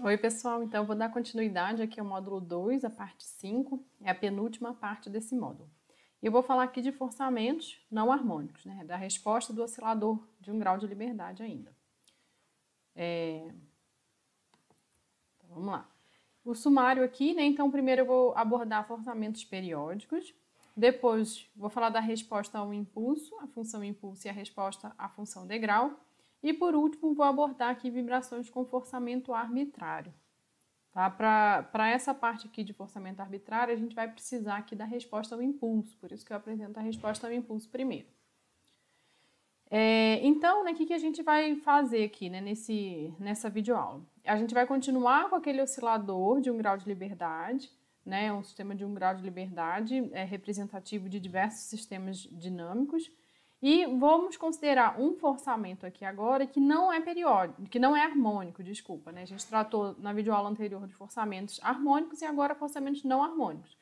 Oi, pessoal. Então, eu vou dar continuidade aqui ao módulo 2, a parte 5, é a penúltima parte desse módulo. E eu vou falar aqui de forçamentos não harmônicos, né? Da resposta do oscilador de 1 grau de liberdade ainda. Então, vamos lá. O sumário aqui, né? Então, primeiro eu vou abordar forçamentos periódicos. Depois, vou falar da resposta ao impulso, a função impulso e a resposta à função degrau. E, por último, vou abordar aqui vibrações com forçamento arbitrário. Tá? Para essa parte aqui de forçamento arbitrário, a gente vai precisar aqui da resposta ao impulso. Por isso que eu apresento a resposta ao impulso primeiro. Então, né, o que a gente vai fazer aqui, né, nessa videoaula? A gente vai continuar com aquele oscilador de 1 grau de liberdade, né, um sistema de 1 grau de liberdade representativo de diversos sistemas dinâmicos, e vamos considerar um forçamento aqui agora que não é periódico, que não é harmônico, desculpa, né? A gente tratou na videoaula anterior de forçamentos harmônicos e agora forçamentos não harmônicos.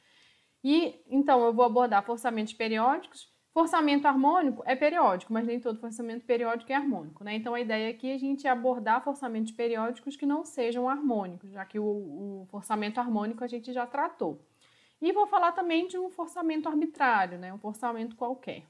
E então eu vou abordar forçamentos periódicos. Forçamento harmônico é periódico, mas nem todo forçamento periódico é harmônico, né? Então a ideia aqui é a gente abordar forçamentos periódicos que não sejam harmônicos, já que o forçamento harmônico a gente já tratou. E vou falar também de um forçamento arbitrário, né? Um forçamento qualquer.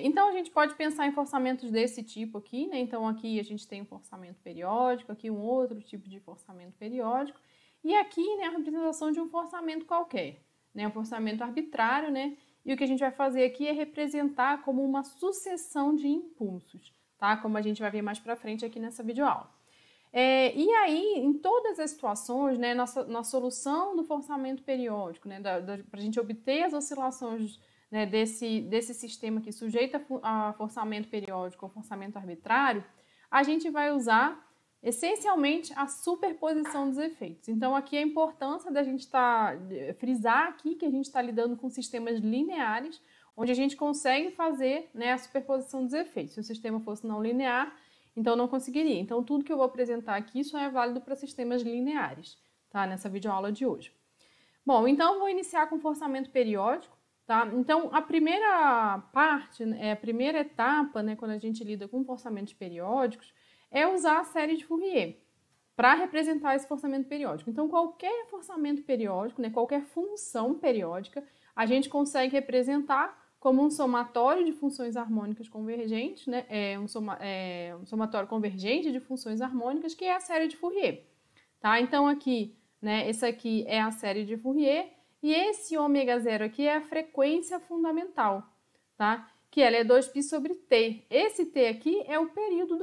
Então a gente pode pensar em forçamentos desse tipo aqui, né? Então aqui a gente tem um forçamento periódico, aqui um outro tipo de forçamento periódico, e aqui, né, a representação de um forçamento qualquer, né? Um forçamento arbitrário, né? E o que a gente vai fazer aqui é representar como uma sucessão de impulsos, tá? Como a gente vai ver mais pra frente aqui nessa videoaula. E aí, em todas as situações, né, na solução do forçamento periódico, né, para a gente obter as oscilações, né, desse sistema que sujeita a forçamento periódico ou forçamento arbitrário, a gente vai usar essencialmente a superposição dos efeitos. Então, aqui a importância da gente frisar aqui que a gente está lidando com sistemas lineares, onde a gente consegue fazer, né, a superposição dos efeitos. Se o sistema fosse não linear, então não conseguiria. Então, tudo que eu vou apresentar aqui só é válido para sistemas lineares, tá? Nessa videoaula de hoje. Bom, então eu vou iniciar com forçamento periódico, tá? Então, a primeira parte, a primeira etapa, né, quando a gente lida com forçamentos periódicos, é usar a série de Fourier para representar esse forçamento periódico. Então, qualquer forçamento periódico, né, qualquer função periódica, a gente consegue representar como um somatório de funções harmônicas convergentes, né, um somatório convergente de funções harmônicas, que é a série de Fourier. Tá? Então, aqui, né, essa aqui é a série de Fourier, e esse ômega zero aqui é a frequência fundamental, tá? Que ela é 2π sobre t. Esse t aqui é o período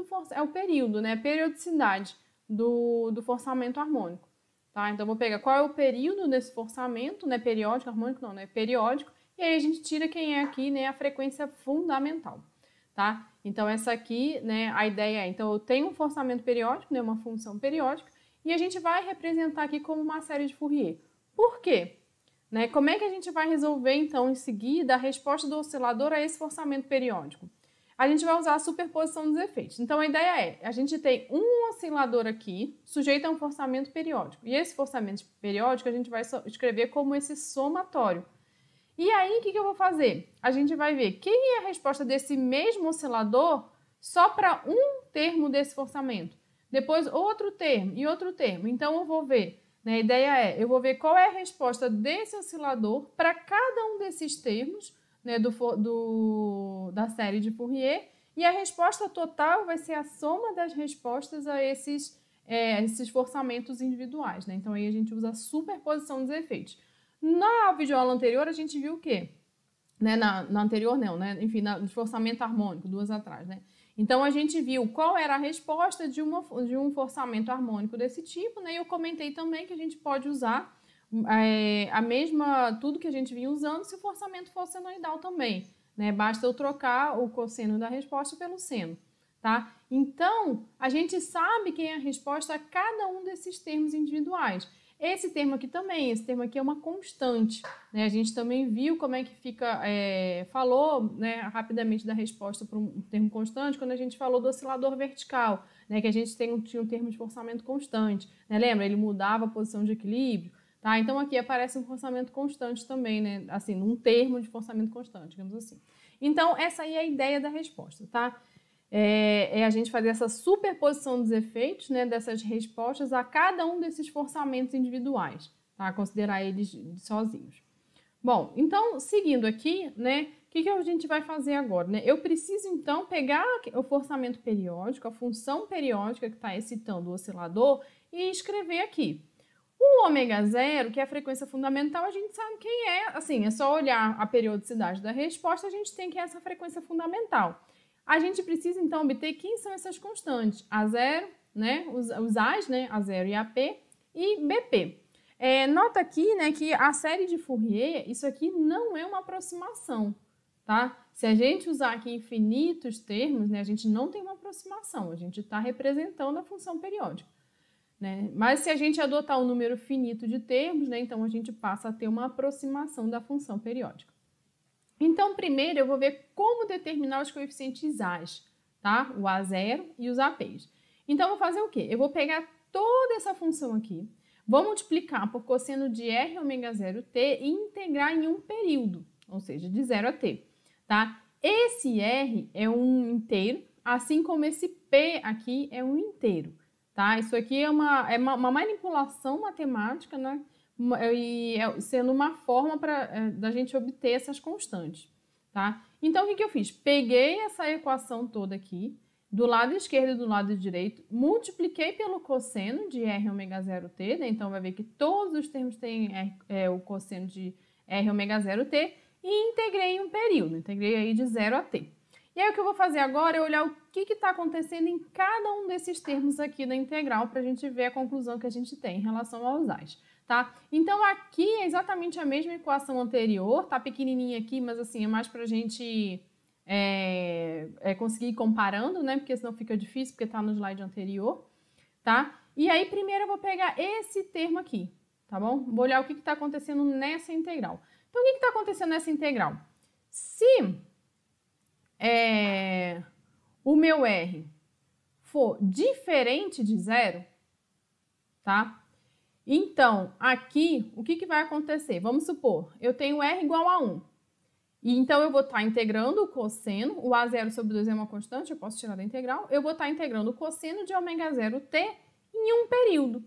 né, a periodicidade do forçamento harmônico, tá? Então, vou pegar qual é o período desse forçamento, né, periódico, harmônico não, né, periódico, e aí a gente tira quem é aqui, né, a frequência fundamental, tá? Então, essa aqui, né, a ideia é, então, eu tenho um forçamento periódico, né, uma função periódica, e a gente vai representar aqui como uma série de Fourier. Por quê? Né? Como é que a gente vai resolver, então, em seguida, a resposta do oscilador a esse forçamento periódico? A gente vai usar a superposição dos efeitos. Então, a ideia é, a gente tem um oscilador aqui, sujeito a um forçamento periódico. E esse forçamento periódico a gente vai escrever como esse somatório. E aí, o que eu vou fazer? A gente vai ver quem é a resposta desse mesmo oscilador só para um termo desse forçamento. Depois, outro termo e outro termo. Então, eu vou ver. A ideia é, eu vou ver qual é a resposta desse oscilador para cada um desses termos, né, da série de Fourier, e a resposta total vai ser a soma das respostas a esses forçamentos individuais. Né? Então, aí a gente usa a superposição dos efeitos. Na videoaula anterior, a gente viu o quê? Né? Na anterior, não, né? Enfim, no forçamento harmônico, 2 atrás, né? Então, a gente viu qual era a resposta de um forçamento harmônico desse tipo, né? E eu comentei também que a gente pode usar tudo que a gente vinha usando se o forçamento fosse senoidal também, né? Basta eu trocar o cosseno da resposta pelo seno, tá? Então, a gente sabe quem é a resposta a cada um desses termos individuais. Esse termo aqui também, esse termo aqui é uma constante, né? A gente também viu como é que fica, falou, né, rapidamente da resposta para um termo constante quando a gente falou do oscilador vertical, né, que a gente tinha um termo de forçamento constante, né? Lembra? Ele mudava a posição de equilíbrio, tá? Então aqui aparece um forçamento constante também, né? Assim, um termo de forçamento constante, digamos assim. Então essa aí é a ideia da resposta, tá? é a gente fazer essa superposição dos efeitos, né, dessas respostas a cada um desses forçamentos individuais, tá? Considerar eles sozinhos. Bom, então, seguindo aqui, né, o que a gente vai fazer agora, né? Eu preciso, então, pegar o forçamento periódico, a função periódica que está excitando o oscilador e escrever aqui. O ômega zero, que é a frequência fundamental, a gente sabe quem é, assim, é só olhar a periodicidade da resposta, a gente tem que é essa frequência fundamental. A gente precisa, então, obter quem são essas constantes, A0, né, os A's, né, A0 e AP, e BP. Nota aqui, né, que a série de Fourier, isso aqui não é uma aproximação, tá? Se a gente usar aqui infinitos termos, né, a gente não tem uma aproximação, a gente está representando a função periódica, né? Mas se a gente adotar um número finito de termos, né, então a gente passa a ter uma aproximação da função periódica. Então, primeiro eu vou ver como determinar os coeficientes A's, tá? O A0 e os APs. Então, eu vou fazer o quê? Eu vou pegar toda essa função aqui, vou multiplicar por cosseno de R ômega 0t e integrar em um período, ou seja, de 0 a t, tá? Esse R é um inteiro, assim como esse P aqui é um inteiro, tá? Isso aqui é uma manipulação matemática, né? E sendo uma forma da gente obter essas constantes, tá? Então, o que eu fiz? Peguei essa equação toda aqui, do lado esquerdo e do lado direito, multipliquei pelo cosseno de R ômega 0t, né? Então vai ver que todos os termos têm o cosseno de R ômega 0t e integrei em um período, integrei aí de 0 a t. E aí o que eu vou fazer agora é olhar o que está acontecendo em cada um desses termos aqui da integral para a gente ver a conclusão que a gente tem em relação aos A's, tá? Então aqui é exatamente a mesma equação anterior, tá pequenininha aqui, mas assim é mais para a gente conseguir ir comparando, né? Porque senão fica difícil, porque está no slide anterior, tá? E aí, primeiro eu vou pegar esse termo aqui, tá bom? Vou olhar o que está acontecendo nessa integral. Então, o que está acontecendo nessa integral? Se o meu R for diferente de zero, tá? Então, aqui, o que vai acontecer? Vamos supor, eu tenho R igual a 1. E então, eu vou estar integrando o cosseno, o A0 sobre 2 é uma constante, eu posso tirar da integral, eu vou estar integrando o cosseno de ômega 0t em um período.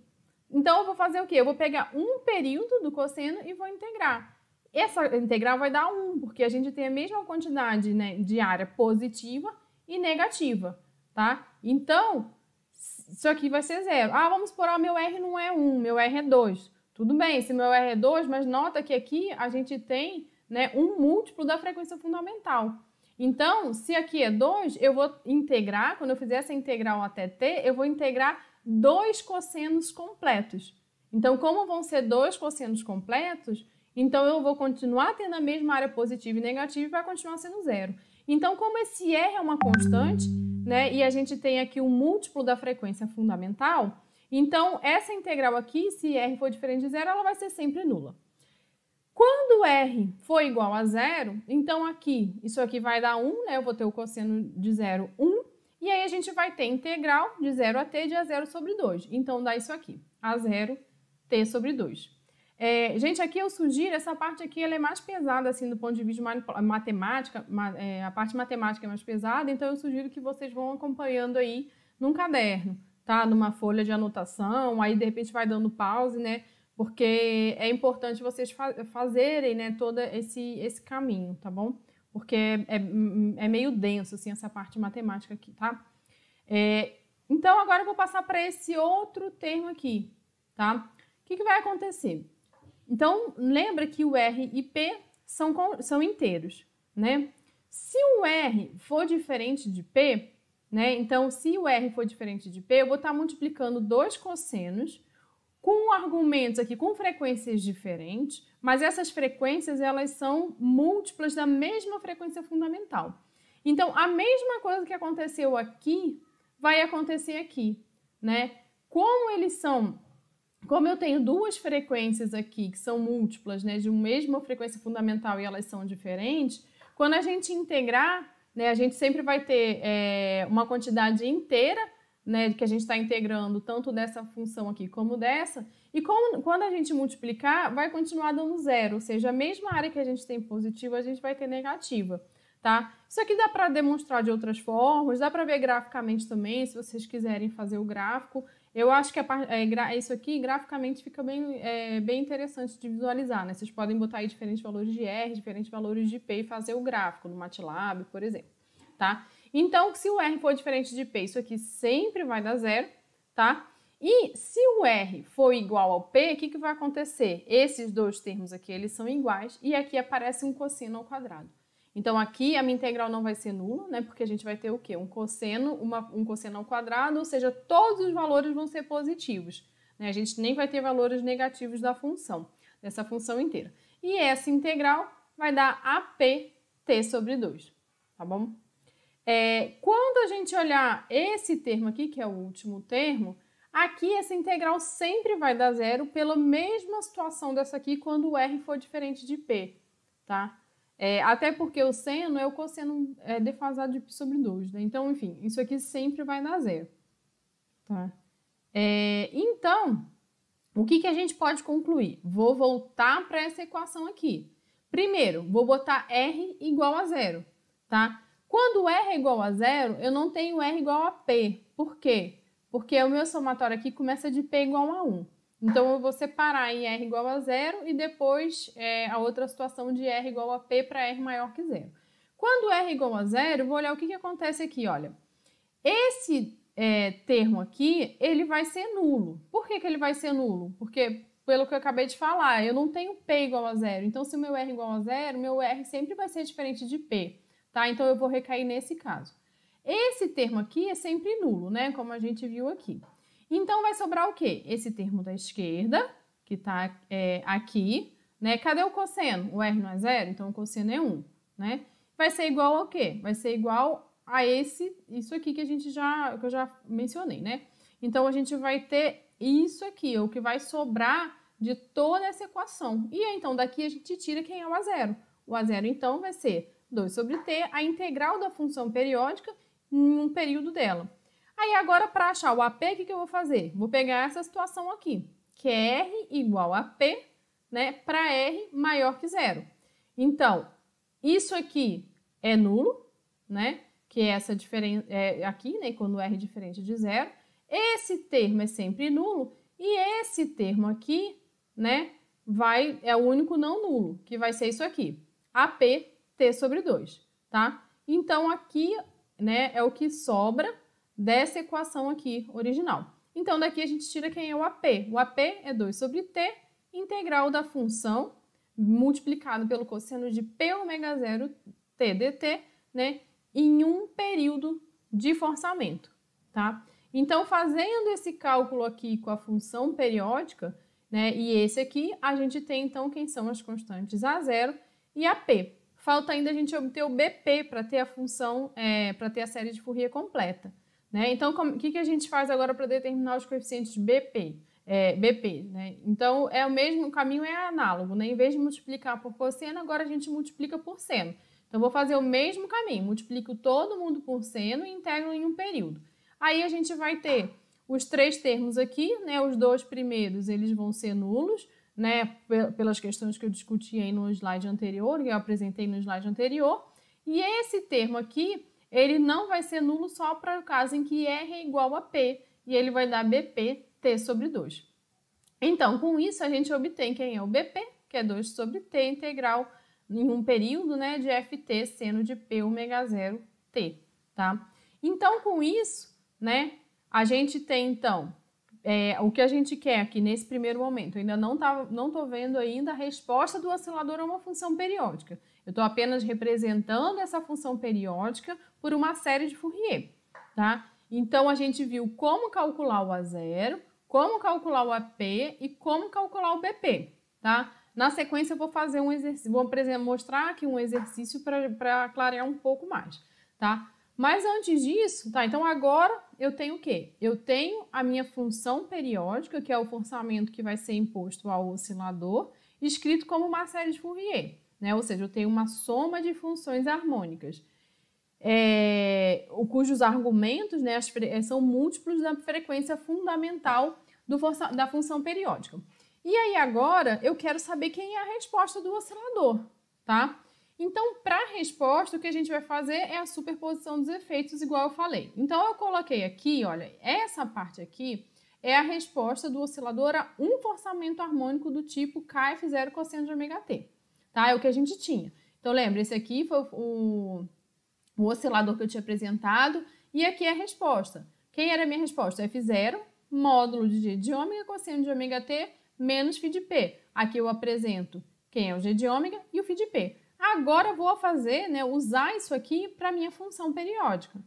Então, eu vou fazer o quê? Eu vou pegar um período do cosseno e vou integrar. Essa integral vai dar 1, porque a gente tem a mesma quantidade, né, de área positiva e negativa, tá? Então, isso aqui vai ser 0. Ah, vamos supor, meu R não é 1, meu R é 2. Tudo bem, se meu R é 2, mas nota que aqui a gente tem, né, um múltiplo da frequência fundamental. Então, se aqui é 2, eu vou integrar, quando eu fizer essa integral até t, eu vou integrar 2 cossenos completos. Então, como vão ser 2 cossenos completos, então eu vou continuar tendo a mesma área positiva e negativa e vai continuar sendo 0. Então, como esse R é uma constante, né, e a gente tem aqui o múltiplo da frequência fundamental, então essa integral aqui, se R for diferente de 0, ela vai ser sempre nula. Quando R for igual a 0, então aqui, isso aqui vai dar 1, né? Eu vou ter o cosseno de 0, 1. E aí a gente vai ter integral de 0 a t de A0 sobre 2. Então dá isso aqui, A0 t sobre 2. Gente, aqui eu sugiro, essa parte aqui ela é mais pesada, assim, do ponto de vista de matemática, a parte matemática é mais pesada, então eu sugiro que vocês vão acompanhando aí num caderno, tá? Numa folha de anotação, aí de repente vai dando pause, né? Porque é importante vocês fazerem, né, todo esse caminho, tá bom? Porque é meio denso, assim, essa parte matemática aqui, tá? Então, agora eu vou passar para esse outro termo aqui, tá? O que vai acontecer? Então, lembra que o R e P são inteiros, né? Se o R for diferente de P, né? Então, se o R for diferente de P, eu vou estar multiplicando 2 cossenos com argumentos aqui, com frequências diferentes, mas essas frequências, elas são múltiplas da mesma frequência fundamental. Então, a mesma coisa que aconteceu aqui, vai acontecer aqui, né? Como eu tenho duas frequências aqui, que são múltiplas, né, de uma mesma frequência fundamental e elas são diferentes, quando a gente integrar, né, a gente sempre vai ter uma quantidade inteira, né, que a gente está integrando tanto dessa função aqui como dessa, e quando a gente multiplicar, vai continuar dando 0, ou seja, a mesma área que a gente tem positiva, a gente vai ter negativa, tá? Isso aqui dá para demonstrar de outras formas, dá para ver graficamente também, se vocês quiserem fazer o gráfico. Eu acho que isso aqui, graficamente, fica bem interessante de visualizar, né? Vocês podem botar aí diferentes valores de R, diferentes valores de P e fazer o gráfico no MATLAB, por exemplo, tá? Então, se o R for diferente de P, isso aqui sempre vai dar zero, tá? E se o R for igual ao P, o que vai acontecer? Esses dois termos aqui, eles são iguais e aqui aparece um cosseno ao quadrado. Então, aqui a minha integral não vai ser nula, né? Porque a gente vai ter o quê? Um cosseno ao quadrado, ou seja, todos os valores vão ser positivos, né? A gente nem vai ter valores negativos dessa função inteira. E essa integral vai dar APT sobre 2, tá bom? Quando a gente olhar esse termo aqui, que é o último termo, aqui essa integral sempre vai dar zero pela mesma situação dessa aqui quando o R for diferente de P, tá? Até porque o seno é o cosseno defasado de π sobre 2, né? Então, enfim, isso aqui sempre vai dar zero, tá? Então, o que a gente pode concluir? Vou voltar para essa equação aqui. Primeiro, vou botar R igual a zero, tá? Quando R é igual a zero, eu não tenho R igual a P. Por quê? Porque o meu somatório aqui começa de P igual a 1. Então, eu vou separar em R igual a zero e depois a outra situação de R igual a P para R maior que zero. Quando R igual a zero, eu vou olhar o que acontece aqui, olha. Esse termo aqui, ele vai ser nulo. Por que ele vai ser nulo? Porque, pelo que eu acabei de falar, eu não tenho P igual a zero. Então, se o meu R igual a zero, meu R sempre vai ser diferente de P, tá? Então, eu vou recair nesse caso. Esse termo aqui é sempre nulo, né? Como a gente viu aqui. Então, vai sobrar o quê? Esse termo da esquerda, que está aqui, né? Cadê o cosseno? O R não é zero, então o cosseno é 1, né? Vai ser igual ao quê? Vai ser igual a isso aqui que eu já mencionei, né? Então, a gente vai ter isso aqui, o que vai sobrar de toda essa equação. E aí, então, daqui a gente tira quem é o A0. O A0, então, vai ser 2 sobre T, a integral da função periódica em um período dela. Aí, agora, para achar o AP, o que eu vou fazer? Vou pegar essa situação aqui, que é R igual a P, né, para R maior que zero. Então, isso aqui é nulo, né, que é essa diferença aqui, né, quando R é diferente de zero. Esse termo é sempre nulo e esse termo aqui, né, é o único não nulo, que vai ser isso aqui, APT sobre 2, tá? Então, aqui, né, é o que sobra dessa equação aqui original. Então, daqui a gente tira quem é o AP. O AP é 2 sobre T, integral da função, multiplicado pelo cosseno de P ômega 0 T dt, né, em um período de forçamento, tá? Então, fazendo esse cálculo aqui com a função periódica, né, e esse aqui, a gente tem, então, quem são as constantes A0 e AP. Falta ainda a gente obter o BP para ter a função, para ter a série de Fourier completa. Né? Então, o que a gente faz agora para determinar os coeficientes BP? Né? Então, o mesmo caminho é análogo, né? Em vez de multiplicar por cosseno, agora a gente multiplica por seno. Então, vou fazer o mesmo caminho, multiplico todo mundo por seno e integro em um período. Aí, a gente vai ter os 3 termos aqui, né? Os 2 primeiros, eles vão ser nulos, né? Pelas questões que eu discuti aí no slide anterior, que eu apresentei no slide anterior. E esse termo aqui, ele não vai ser nulo só para o caso em que R é igual a P, e ele vai dar BP T sobre 2. Então, com isso, a gente obtém quem é o BP, que é 2 sobre T integral em um período, né, de FT seno de P ômega 0 T, tá? Então, com isso, né, a gente tem, então, o que a gente quer aqui nesse primeiro momento. Eu ainda não estou vendo ainda a resposta do oscilador a uma função periódica. Eu estou apenas representando essa função periódica por uma série de Fourier, tá? Então, a gente viu como calcular o A0, como calcular o AP e como calcular o BP, tá? Na sequência, eu vou fazer um exercício, vou mostrar aqui um exercício para clarear um pouco mais, tá? Mas antes disso, tá? Então, agora eu tenho o quê? Eu tenho a minha função periódica, que é o forçamento que vai ser imposto ao oscilador, escrito como uma série de Fourier, né? Ou seja, eu tenho uma soma de funções harmônicas, cujos argumentos, né, são múltiplos da frequência fundamental da função periódica. E aí agora eu quero saber quem é a resposta do oscilador, tá? Então, para a resposta, o que a gente vai fazer é a superposição dos efeitos, igual eu falei. Então, eu coloquei aqui, olha, essa parte aqui é a resposta do oscilador a um forçamento harmônico do tipo KF0 cosseno de ômega t, tá? É o que a gente tinha. Então, lembra, esse aqui foi o oscilador que eu tinha apresentado e aqui é a resposta. Quem era a minha resposta? F0, módulo de G de ômega cosseno de ômega t menos φ de P. Aqui eu apresento quem é o G de ômega e o φ de P. Agora eu vou fazer, né, usar isso aqui para minha função periódica,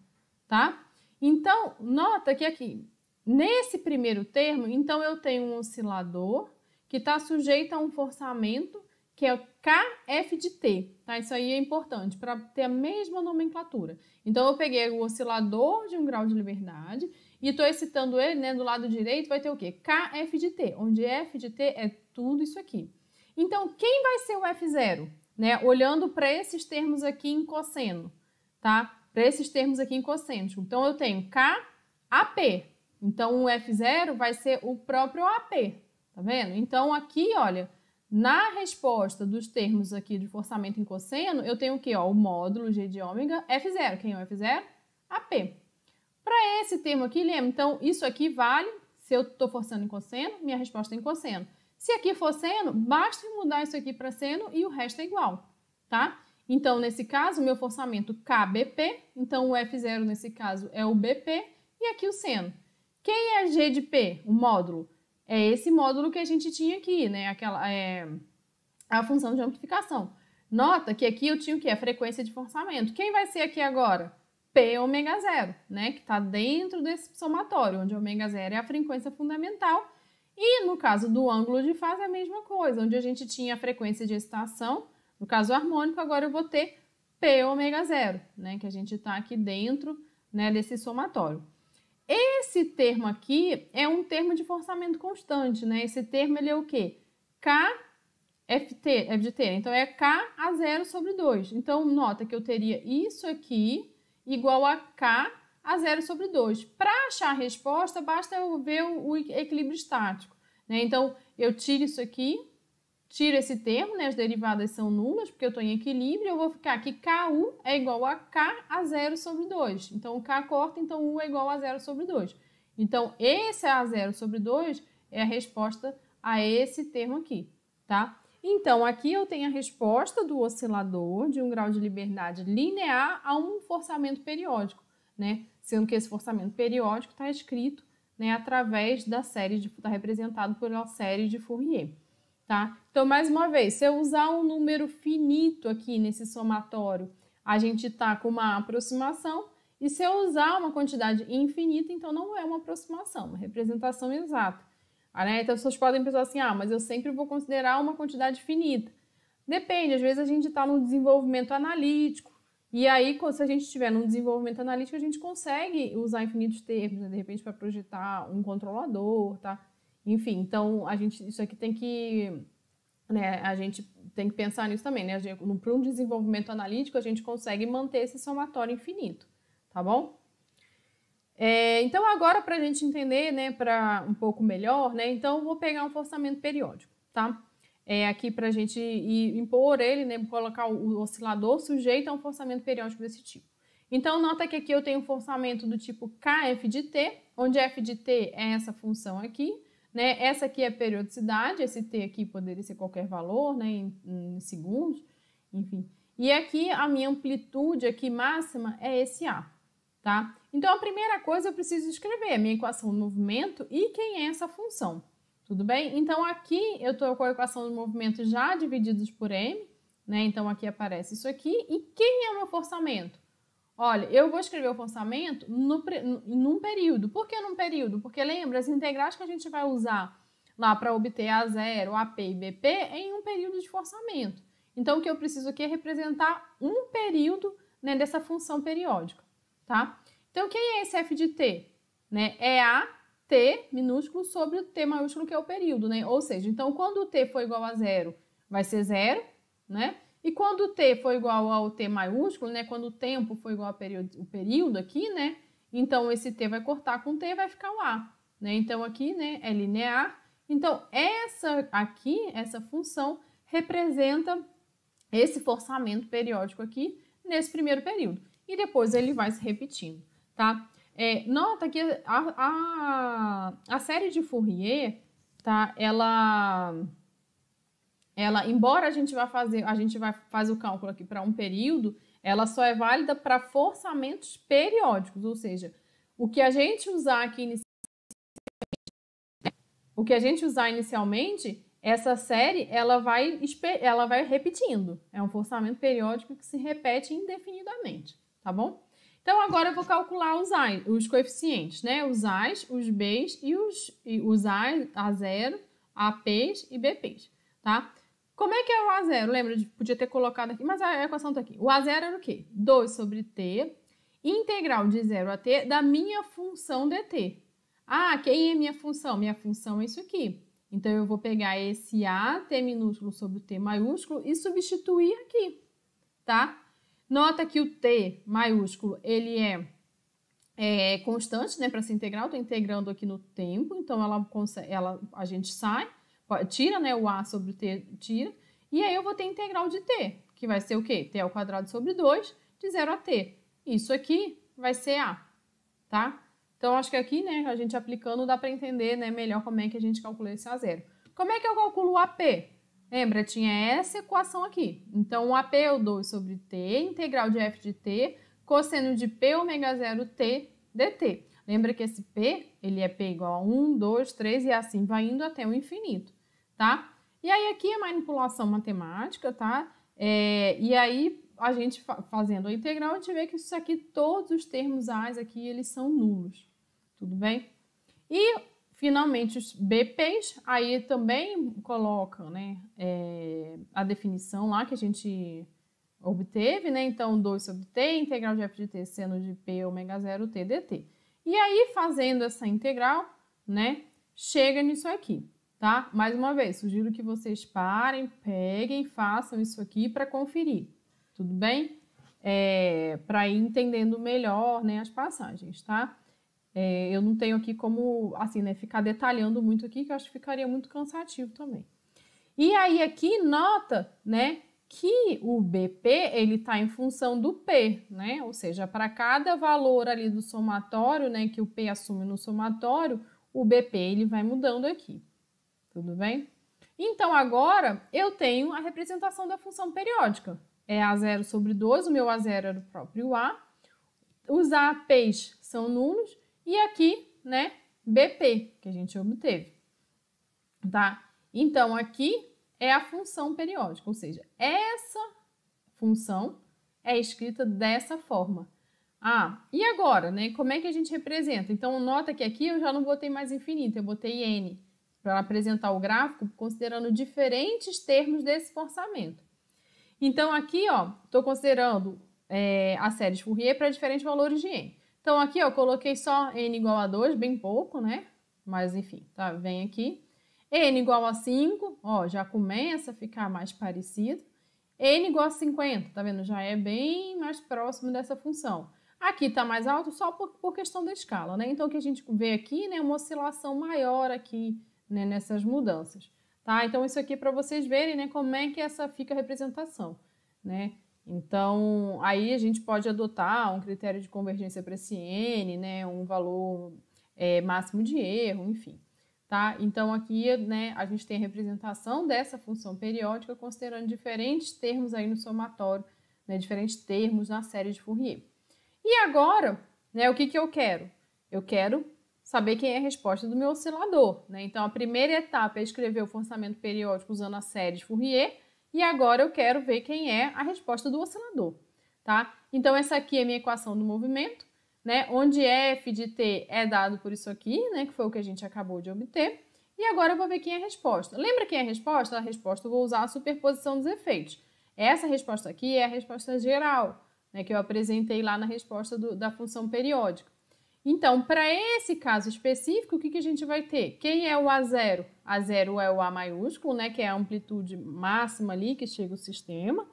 tá? Então, nota que aqui, nesse primeiro termo, então eu tenho um oscilador que está sujeito a um forçamento que é o Kf de T, tá? Isso aí é importante para ter a mesma nomenclatura. Então, eu peguei o oscilador de um grau de liberdade e estou excitando ele, né, do lado direito vai ter o quê? Kf de T, onde F de T é tudo isso aqui. Então, quem vai ser o F0? Né, olhando para esses termos aqui em cosseno, tá? Para esses termos aqui em cosseno. Então, eu tenho KAP. Então, o F0 vai ser o próprio AP, tá vendo? Então, aqui, olha, na resposta dos termos aqui de forçamento em cosseno, eu tenho o quê? Ó, o módulo G de ômega F0. Quem é o F0? AP. Para esse termo aqui, lembra? Então, isso aqui vale, se eu estou forçando em cosseno, minha resposta é em cosseno. Se aqui for seno, basta mudar isso aqui para seno e o resto é igual, tá? Então, nesse caso, o meu forçamento KBP, então o F0 nesse caso é o BP e aqui o seno. Quem é G de P? O módulo. É esse módulo que a gente tinha aqui, né? A função de amplificação. Nota que aqui eu tinha o quê? A frequência de forçamento. Quem vai ser aqui agora? P ômega 0, né? Que está dentro desse somatório, onde ômega 0 é a frequência fundamental. E no caso do ângulo de fase é a mesma coisa, onde a gente tinha a frequência de excitação, no caso harmônico, agora eu vou ter P ômega 0, né, que a gente está aqui dentro, né, desse somatório. Esse termo aqui é um termo de forçamento constante, né? Esse termo ele é o quê? KFT, F de T, então é K a 0 sobre 2. Então, nota que eu teria isso aqui igual a K a 0 sobre 2. Para achar a resposta, basta eu ver o equilíbrio estático, né? Então, eu tiro isso aqui, tiro esse termo, né? As derivadas são nulas, porque eu estou em equilíbrio, eu vou ficar aqui, KU é igual a K a 0 sobre 2. Então, o K corta, então U é igual a 0 sobre 2. Então, esse A 0 sobre 2 é a resposta a esse termo aqui, tá? Então, aqui eu tenho a resposta do oscilador de um grau de liberdade linear a um forçamento periódico, né? Sendo que esse forçamento periódico está escrito, né, através da série, está representado pela série de Fourier, tá? Então, mais uma vez, se eu usar um número finito aqui nesse somatório, a gente está com uma aproximação, e se eu usar uma quantidade infinita, então não é uma aproximação, uma representação exata. Né? Então, vocês podem pensar assim, mas eu sempre vou considerar uma quantidade finita. Depende, às vezes a gente está no desenvolvimento analítico, e aí, se a gente estiver num desenvolvimento analítico, a gente consegue usar infinitos termos, né? De repente, para projetar um controlador, tá? Enfim, então, isso aqui tem que, né, a gente tem que pensar nisso também, né? Para um desenvolvimento analítico, a gente consegue manter esse somatório infinito, tá bom? Então, agora, para a gente entender, né, para um pouco melhor, né? Então, eu vou pegar um forçamento periódico, tá? Aqui para a gente impor ele, né, colocar o oscilador sujeito a um forçamento periódico desse tipo. Então, nota que aqui eu tenho um forçamento do tipo Kf de T, onde f de T é essa função aqui, né? Essa aqui é a periodicidade, esse T aqui poderia ser qualquer valor, né, em segundos, enfim. E aqui a minha amplitude aqui máxima é esse A, tá? Então, a primeira coisa eu preciso escrever a minha equação do movimento e quem é essa função. Tudo bem? Então, aqui eu estou com a equação do movimento já divididos por m, né? Então, aqui aparece isso aqui. E quem é o meu forçamento? Olha, eu vou escrever o forçamento num período. Por que num período? Porque lembra, as integrais que a gente vai usar lá para obter A0, AP e BP é em um período de forçamento. Então, o que eu preciso aqui é representar um período, né, dessa função periódica, tá? Então, quem é esse f de t? Né? É a T minúsculo sobre o T maiúsculo, que é o período, né? Ou seja, então, quando o T for igual a 0, vai ser 0, né? E quando o T for igual ao T maiúsculo, né? Quando o tempo for igual ao período aqui, né? Então, esse T vai cortar com T e vai ficar o A, né? Então, aqui, né, é linear. Então, essa aqui, essa função, representa esse forçamento periódico aqui nesse primeiro período. E depois ele vai se repetindo, tá? Nota que a série de Fourier, tá? Ela, embora a gente vai fazer o cálculo aqui para um período, ela só é válida para forçamentos periódicos, ou seja, o que a gente usar aqui inicialmente, essa série ela vai repetindo. É um forçamento periódico que se repete indefinidamente, tá bom? Então agora eu vou calcular os coeficientes, né? Os A's, os B's e os A0, AP's e BP's, tá? Como é que é o A0? Lembra, podia ter colocado aqui, mas a equação tá aqui. O A0 era o quê? 2 sobre t, integral de 0 a t da minha função dt. Ah, quem é minha função? Minha função é isso aqui. Então, eu vou pegar esse A, t minúsculo sobre o t maiúsculo e substituir aqui, tá? Nota que o t maiúsculo, ele é constante, né, para ser integral. Estou integrando aqui no tempo, então a gente tira, né, o A sobre o t, tira. E aí, eu vou ter integral de t, que vai ser o quê? T ao quadrado sobre 2, de 0 a t. Isso aqui vai ser A, tá? Então, acho que aqui, né, a gente aplicando dá para entender, né, melhor como é que a gente calcula esse A0. Como é que eu calculo o AP? Lembra, tinha essa equação aqui. Então, o AP é 2 sobre t, integral de f de t, cosseno de p ômega 0 t dt. Lembra que esse p, ele é p igual a 1, 2, 3 e assim vai indo até o infinito, tá? E aí, aqui é manipulação matemática, tá? E aí, a gente fazendo a integral, a gente vê que isso aqui, todos os termos A's aqui, eles são nulos. Tudo bem? E, finalmente, os BP's, aí também coloca, né, a definição lá que a gente obteve, né? Então, 2 sobre t, integral de f de t, seno de p ômega 0 t dt. E aí, fazendo essa integral, né, chega nisso aqui, tá? Mais uma vez, sugiro que vocês parem, peguem, façam isso aqui para conferir. Tudo bem? Para ir entendendo melhor, né, as passagens, tá? Eu não tenho aqui como, assim, né, ficar detalhando muito aqui, que eu acho que ficaria muito cansativo também. E aí aqui, nota, né, que o BP, ele está em função do P, né? Ou seja, para cada valor ali do somatório, né, que o P assume no somatório, o BP, ele vai mudando aqui. Tudo bem? Então, agora, eu tenho a representação da função periódica. É A0 sobre 2, o meu A0 era o próprio A. Os AP's são nulos. E aqui, né, BP, que a gente obteve. Tá? Então, aqui é a função periódica, ou seja, essa função é escrita dessa forma. Ah, e agora, né, como é que a gente representa? Então, nota que aqui eu já não botei mais infinito, eu botei N, para apresentar o gráfico considerando diferentes termos desse forçamento. Então, aqui, ó, estou considerando a série de Fourier para diferentes valores de N. Então, aqui, ó, coloquei só N igual a 2, bem pouco, né? Mas, enfim, tá? Vem aqui. N igual a 5, ó, já começa a ficar mais parecido. N igual a 50, tá vendo? Já é bem mais próximo dessa função. Aqui tá mais alto só por questão da escala, né? Então, o que a gente vê aqui, né, uma oscilação maior aqui, né, nessas mudanças, tá? Então, isso aqui é para vocês verem, né, como é que essa fica a representação, né? Então, aí a gente pode adotar um critério de convergência para esse N, né, um valor máximo de erro, enfim. Tá? Então, aqui, né, a gente tem a representação dessa função periódica considerando diferentes termos aí no somatório, né, diferentes termos na série de Fourier. E agora, né, o que eu quero? Eu quero saber quem é a resposta do meu oscilador, né? Então, a primeira etapa é escrever o forçamento periódico usando a série de Fourier e agora eu quero ver quem é a resposta do oscilador, tá? Então, essa aqui é a minha equação do movimento, né, onde f de t é dado por isso aqui, né, que foi o que a gente acabou de obter. E agora eu vou ver quem é a resposta. Lembra quem é a resposta? A resposta eu vou usar a superposição dos efeitos. Essa resposta aqui é a resposta geral, né, que eu apresentei lá na resposta da função periódica. Então, para esse caso específico, o que a gente vai ter? Quem é o A0? A0 é o A maiúsculo, né, que é a amplitude máxima ali que chega o sistema,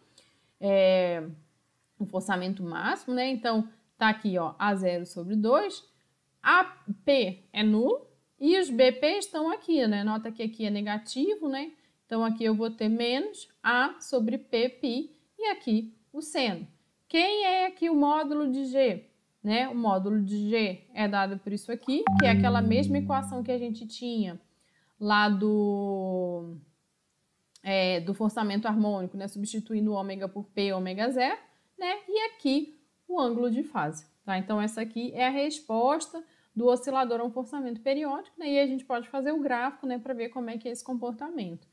o forçamento máximo, né? Então, tá aqui, ó, A0 sobre 2, AP é nulo e os BP estão aqui, né? Nota que aqui é negativo, né? Então, aqui eu vou ter menos A sobre Pπ e aqui o seno. Quem é aqui o módulo de G? Né? O módulo de G é dado por isso aqui, que é aquela mesma equação que a gente tinha lá do forçamento harmônico, né? Substituindo o ômega por P, ômega zero, né? E aqui o ângulo de fase, tá? Então, essa aqui é a resposta do oscilador a um forçamento periódico, né? E a gente pode fazer o gráfico, né, para ver como é que é esse comportamento,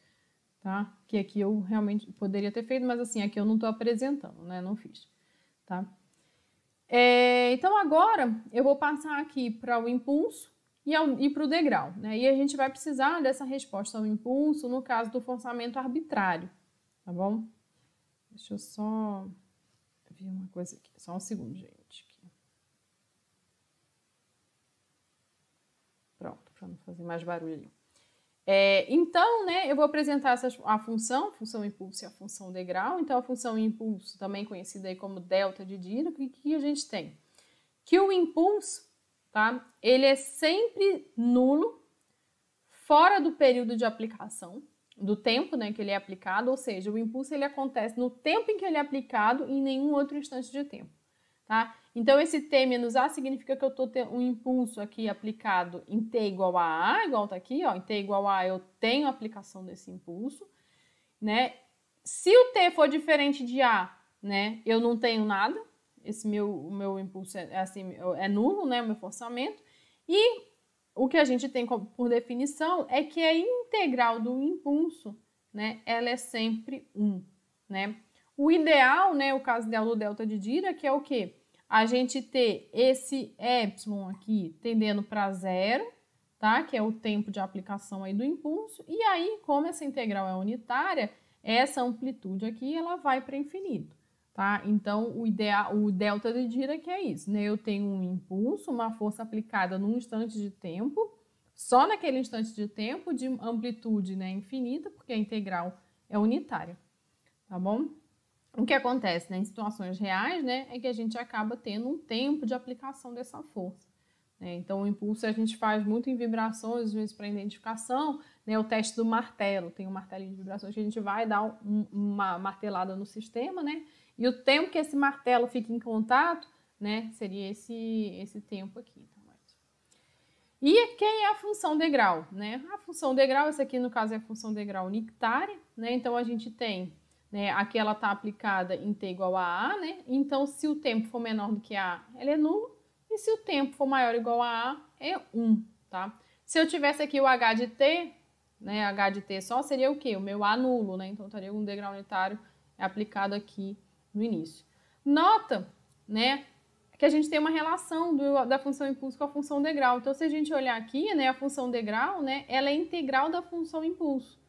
tá? Que aqui eu realmente poderia ter feito, mas assim, aqui eu não estou apresentando, né? Não fiz, tá? Então, agora eu vou passar aqui para o impulso e para o degrau, né? E a gente vai precisar dessa resposta ao impulso no caso do forçamento arbitrário, tá bom? Deixa eu só ver uma coisa aqui, só um segundo, gente. Pronto, para não fazer mais barulho ali. Então, né, eu vou apresentar a função impulso e a função degrau. Então, a função impulso, também conhecida aí como delta de Dirac, o que a gente tem? Que o impulso, tá, ele é sempre nulo fora do período de aplicação, do tempo, né, que ele é aplicado, ou seja, o impulso ele acontece no tempo em que ele é aplicado e em nenhum outro instante de tempo, tá? Então, esse T menos A significa que eu estou tendo um impulso aqui aplicado em T igual a A, igual está aqui, ó, em T igual a A eu tenho a aplicação desse impulso, né? Se o T for diferente de A, né, eu não tenho nada, o meu impulso é nulo, né, o meu forçamento, e o que a gente tem por definição é que a integral do impulso, né, ela é sempre 1, né? O ideal, né, o caso do delta de Dirac é o quê? A gente ter esse epsilon aqui tendendo para zero, tá? Que é o tempo de aplicação aí do impulso. E aí, como essa integral é unitária, essa amplitude aqui, ela vai para infinito, tá? Então, o delta de Dirac é isso, né? Eu tenho um impulso, uma força aplicada num instante de tempo, só naquele instante de tempo, de amplitude, né, infinita, porque a integral é unitária, tá bom? O que acontece, né, em situações reais, né, é que a gente acaba tendo um tempo de aplicação dessa força, né? Então, o impulso a gente faz muito em vibrações, às vezes para identificação, né, o teste do martelo, tem um martelinho de vibrações que a gente vai dar uma martelada no sistema, né, e o tempo que esse martelo fica em contato, né, seria esse tempo aqui. E quem é a função degrau, né? A função degrau, essa aqui no caso é a função degrau unitária, né? Então, a gente tem, né, aqui ela está aplicada em T igual a A, né? Então, se o tempo for menor do que A, ela é nulo. E se o tempo for maior ou igual a A, é 1, tá? Se eu tivesse aqui o H de T, né? H de T só seria o quê? O meu A nulo, né? Então, estaria um degrau unitário aplicado aqui no início. Nota, né, que a gente tem uma relação da função impulso com a função degrau. Então, se a gente olhar aqui, né, a função degrau, né, ela é integral da função impulso,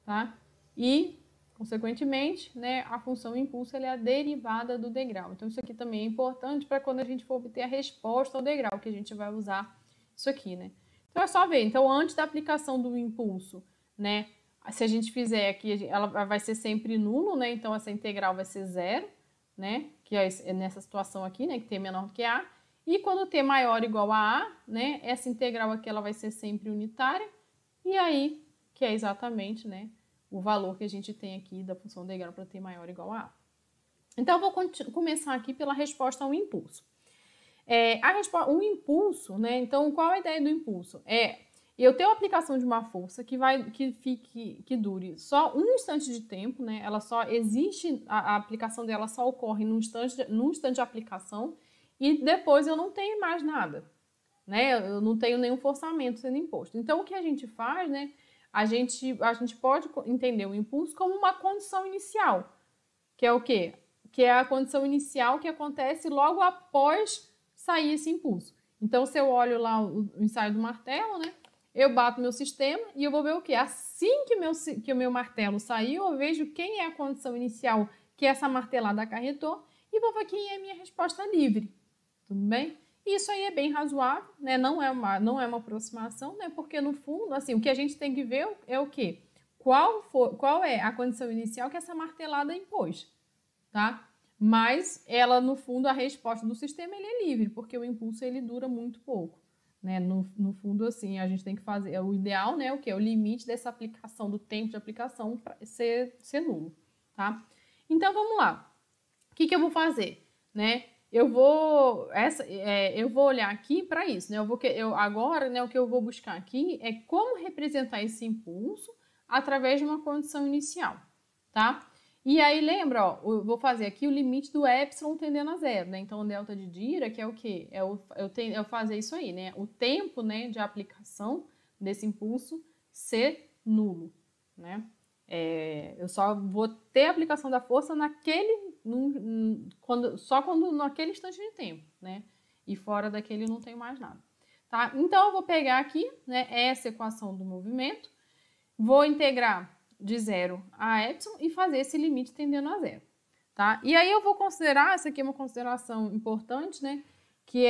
tá? E, consequentemente, né, a função impulso ela é a derivada do degrau. Então, isso aqui também é importante para quando a gente for obter a resposta ao degrau, que a gente vai usar isso aqui, né? Então, é só ver. Então, antes da aplicação do impulso, né, se a gente fizer aqui, ela vai ser sempre nulo, né? Então, essa integral vai ser zero, né? Que é nessa situação aqui, né? Que T é menor do que A. E quando T maior ou igual a A, né? Essa integral aqui, ela vai ser sempre unitária. E aí, que é exatamente, né, o valor que a gente tem aqui da função degrau para T maior ou igual a A. Então, eu vou começar aqui pela resposta ao impulso. O impulso, né? Então, qual é a ideia do impulso? Eu tenho a aplicação de uma força que dure só um instante de tempo, né? Ela só existe, a aplicação dela só ocorre num instante de aplicação e depois eu não tenho mais nada, né? Eu não tenho nenhum forçamento sendo imposto. Então, o que a gente faz, né? A gente pode entender o impulso como uma condição inicial, que é o quê? Que é a condição inicial que acontece logo após sair esse impulso. Então, se eu olho lá o ensaio do martelo, né? Eu bato meu sistema e eu vou ver o quê? Assim que o meu martelo saiu, eu vejo quem é a condição inicial que essa martelada acarretou e vou ver quem é a minha resposta livre. Tudo bem? Isso aí é bem razoável, né? Não é uma aproximação, né? Porque no fundo, assim, o que a gente tem que ver é o quê? Qual é a condição inicial que essa martelada impôs, tá? Mas ela, no fundo, a resposta do sistema ele é livre, porque o impulso ele dura muito pouco, né? No fundo, assim, a gente tem que fazer, o ideal, né, o que? O limite dessa aplicação, do tempo de aplicação para ser nulo, tá? Então, vamos lá. O que eu vou fazer, né? Eu vou olhar aqui para isso, né? Agora, né, o que eu vou buscar aqui é como representar esse impulso através de uma condição inicial, tá? E aí, lembra, ó, eu vou fazer aqui o limite do epsilon tendendo a zero, né? Então, o delta de Dirac é o quê? Eu fazer isso aí, né? O tempo, né, de aplicação desse impulso ser nulo, né? Eu só vou ter a aplicação da força quando naquele instante de tempo, né? E fora daquele não tem mais nada, tá? Então, eu vou pegar aqui, né, essa equação do movimento, vou integrar de 0 a epsilon e fazer esse limite tendendo a zero, tá? E aí eu vou considerar, essa aqui é uma consideração importante, né? Que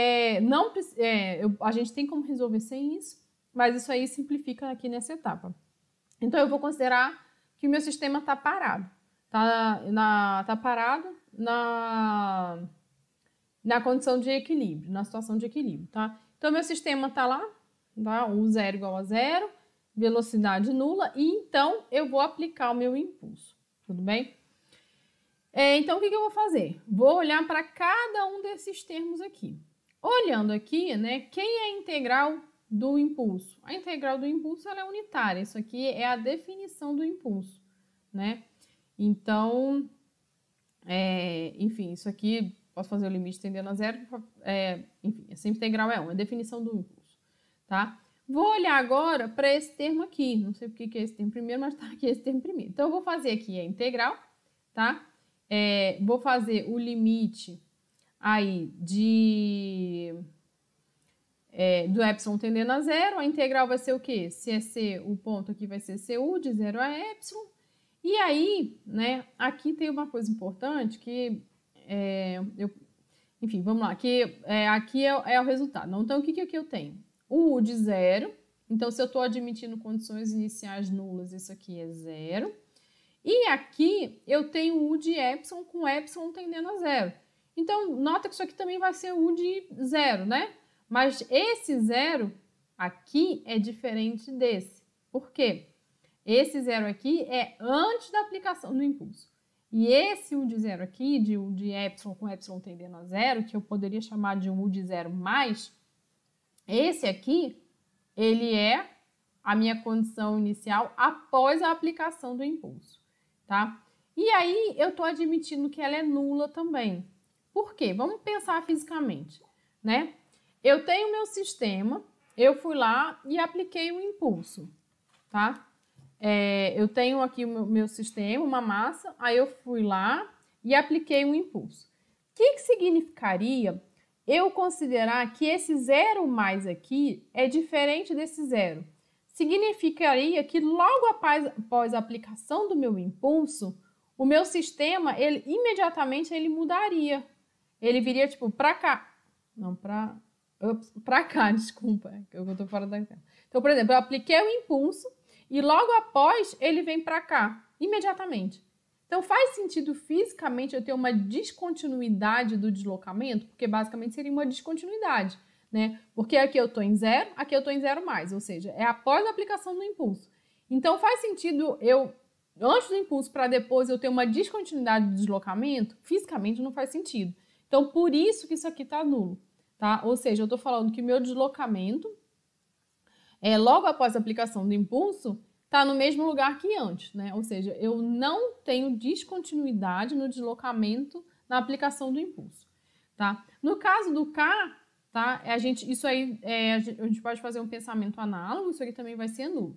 a gente tem como resolver sem isso, mas isso aí simplifica aqui nessa etapa. Então, eu vou considerar que o meu sistema está parado. Tá parado na condição de equilíbrio, na situação de equilíbrio, tá? Então, meu sistema está lá, tá? U zero igual a zero, velocidade nula, e então eu vou aplicar o meu impulso, tudo bem? Então, o que eu vou fazer? Vou olhar para cada um desses termos aqui. Olhando aqui, né, quem é a integral do impulso? A integral do impulso ela é unitária, isso aqui é a definição do impulso, né? Então, enfim, isso aqui, posso fazer o limite tendendo a zero, enfim, essa integral é 1, é a definição do impulso, tá? Vou olhar agora para esse termo aqui, não sei porque que é esse termo primeiro, mas está aqui esse termo primeiro. Então, eu vou fazer aqui a integral, tá? Vou fazer o limite aí do epsilon tendendo a zero, a integral vai ser o quê? Se é C, o ponto aqui vai ser CU, de 0 a epsilon. E aí, né, aqui tem uma coisa importante que, enfim, vamos lá, que aqui é o resultado. Então, o que aqui eu tenho? O U de 0, então se eu estou admitindo condições iniciais nulas, isso aqui é 0. E aqui eu tenho U de epsilon com epsilon tendendo a 0. Então, nota que isso aqui também vai ser U de 0, né? Mas esse 0 aqui é diferente desse. Por quê? Esse 0 aqui é antes da aplicação do impulso. E esse U de 0 aqui, de U de epsilon com epsilon tendendo a 0, que eu poderia chamar de U de 0 mais, esse aqui, ele é a minha condição inicial após a aplicação do impulso, tá? E aí, eu estou admitindo que ela é nula também. Por quê? Vamos pensar fisicamente, né? Eu tenho meu sistema, eu fui lá e apliquei um impulso, tá? Eu tenho aqui o meu sistema, uma massa, aí eu fui lá e apliquei um impulso. O que significaria eu considerar que esse 0 mais aqui é diferente desse 0? Significaria que logo após a aplicação do meu impulso, o meu sistema, imediatamente ele mudaria. Ele viria, tipo, para cá. Não, para cá, desculpa, eu estou fora da tela. Então, por exemplo, eu apliquei o impulso e logo após ele vem para cá, imediatamente. Então, faz sentido fisicamente eu ter uma descontinuidade do deslocamento? Porque basicamente seria uma descontinuidade, né? Porque aqui eu estou em 0, aqui eu estou em 0 mais, ou seja, é após a aplicação do impulso. Então, faz sentido antes do impulso para depois eu ter uma descontinuidade do deslocamento? Fisicamente não faz sentido. Então, por isso que isso aqui está nulo, tá? Ou seja, eu estou falando que o meu deslocamento, logo após a aplicação do impulso, está no mesmo lugar que antes, né? Ou seja, eu não tenho descontinuidade no deslocamento na aplicação do impulso, tá? No caso do K, tá? A gente pode fazer um pensamento análogo, isso aqui também vai ser nulo.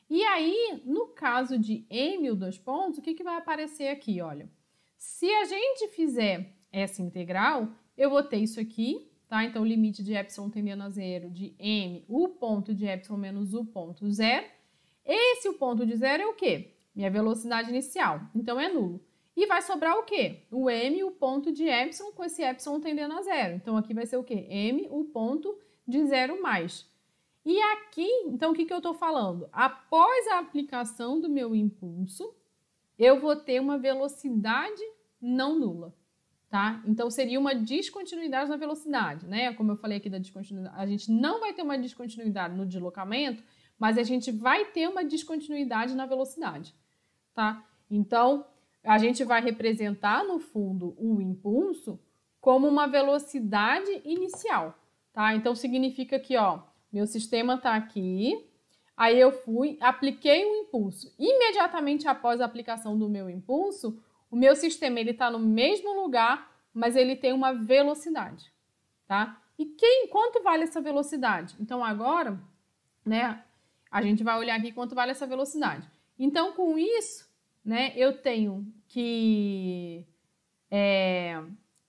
E aí, no caso de M, o 2 pontos, o que vai aparecer aqui? Olha, se a gente fizer essa integral, eu vou ter isso aqui, tá? Então, o limite de epsilon tendendo a zero de M, U ponto de epsilon menos U ponto zero. Esse U ponto de zero é o quê? Minha velocidade inicial, então é nulo. E vai sobrar o quê? O M, U ponto de epsilon com esse epsilon tendendo a zero. Então, aqui vai ser o quê? M, U ponto de zero mais. E aqui, então, o que eu estou falando? Após a aplicação do meu impulso, eu vou ter uma velocidade não nula. tá? Então, seria uma descontinuidade na velocidade, né? Como eu falei aqui da descontinuidade, a gente não vai ter uma descontinuidade no deslocamento, mas a gente vai ter uma descontinuidade na velocidade, tá? Então, a gente vai representar, no fundo, o impulso como uma velocidade inicial, tá? Então, significa que, ó, meu sistema tá aqui, aí eu apliquei um impulso. Imediatamente após a aplicação do meu impulso, o meu sistema ele está no mesmo lugar, mas ele tem uma velocidade, tá? E quanto vale essa velocidade? Então agora, né, a gente vai olhar aqui quanto vale essa velocidade. Então com isso, né, eu tenho que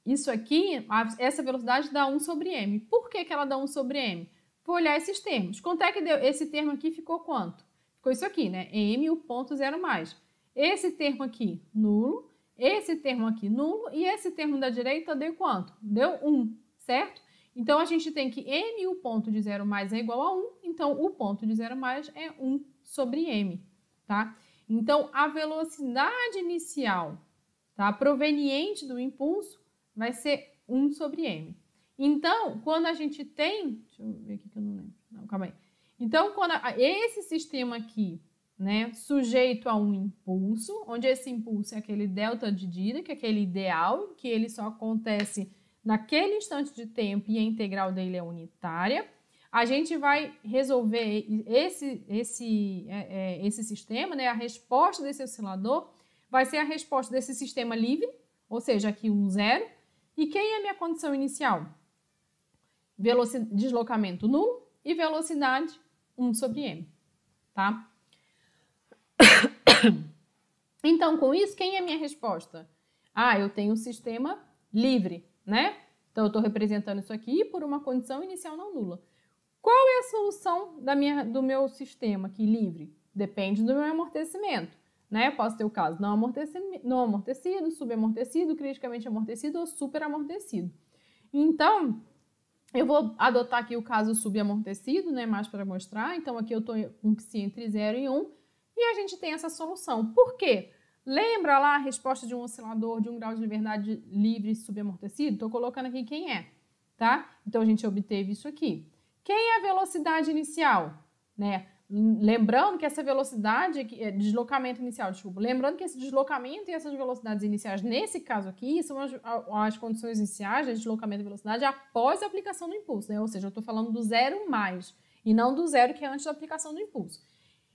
isso aqui, essa velocidade dá 1 sobre m. Por que ela dá 1 sobre m? Vou olhar esses termos. Quanto é que deu? Esse termo aqui ficou quanto? Ficou isso aqui, né? m, o ponto 0 mais. Esse termo aqui, nulo. Esse termo aqui, nulo. E esse termo da direita deu quanto? Deu 1, certo? Então, a gente tem que m, o ponto de 0 mais é igual a 1. Então, o ponto de 0 mais é 1 sobre m, tá? Então, a velocidade inicial, tá, proveniente do impulso vai ser 1 sobre m. Então, quando a gente tem... Deixa eu ver aqui que eu não lembro. Não, calma aí. Então, quando esse sistema aqui, né, sujeito a um impulso, onde esse impulso é aquele delta de Dirac, que é aquele ideal, que ele só acontece naquele instante de tempo e a integral dele é unitária, a gente vai resolver esse sistema, né, a resposta desse oscilador vai ser a resposta desse sistema livre, ou seja, aqui um zero. E quem é a minha condição inicial? Deslocamento nulo e velocidade 1 sobre m, tá? Então, com isso, quem é a minha resposta? Ah, eu tenho um sistema livre, né? Então, eu estou representando isso aqui por uma condição inicial não nula. Qual é a solução do meu sistema aqui livre? Depende do meu amortecimento, né? Eu posso ter o caso não amortecido, subamortecido, criticamente amortecido ou superamortecido. Então, eu vou adotar aqui o caso subamortecido, né? Mais para mostrar. Então, aqui eu estou com um psi entre 0 e 1 e a gente tem essa solução. Por quê? Lembra lá a resposta de um oscilador de um grau de liberdade livre subamortecido? Estou colocando aqui quem é, tá? Então, a gente obteve isso aqui. Quem é a velocidade inicial? Né? Lembrando que essa velocidade, deslocamento inicial, desculpa, lembrando que esse deslocamento e essas velocidades iniciais, nesse caso aqui, são as condições iniciais de deslocamento e velocidade após a aplicação do impulso, né? Ou seja, eu estou falando do 0 mais, e não do 0 que é antes da aplicação do impulso.